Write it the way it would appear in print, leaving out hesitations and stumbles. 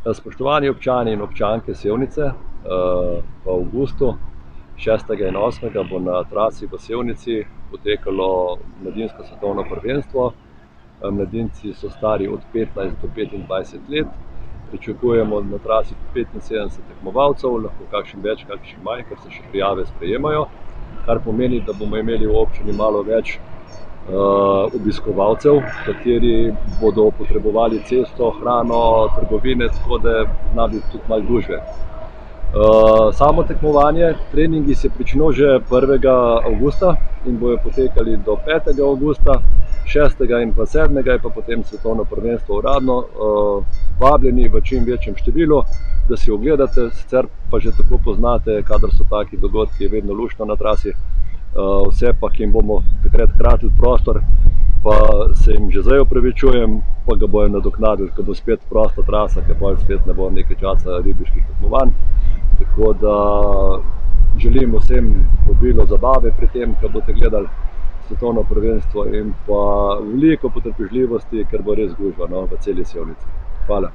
Spoštovani občani in občanke Sevnice, v avgustu 6. in 8. bo na trasi v Sevnici potekalo mladinsko svetovno prvenstvo. Mladinci so stari od 15 do 25 let. Pričakujemo na trasi 75 tekmovalcev, lahko kakšen več, kakšen manj, ker se še prijave sprejemajo, kar pomeni, da bomo imeli v občini malo več obiskovalcev, kateri bodo potrebovali cesto, hrano, trgovine, tako da zna biti tudi malo gužve. Samo tekmovanje, treningi se pričnejo že 1. avgusta in bojo potekali do 5. avgusta, 6. in pa 7. je pa potem svetovno prvenstvo uradno. Vabljeni v čim večjem številu, da si ogledate, sicer pa že tako poznate, kadar so taki dogodki, je vedno luštno na trasi. Vse pa, ki jim bomo takrat kratili prostor, pa se jim že zdaj opravičujem, pa ga bojo nadoknadili, ko bo spet prosta trasa, ker potem spet ne bo nekaj časa ribiških tekmovanj. Tako da želim vsem obilo zabave pri tem, ko boste gledali svetovno prvenstvo, in pa veliko potrpežljivosti, ker bo res gužva v celi Sevnici. Hvala.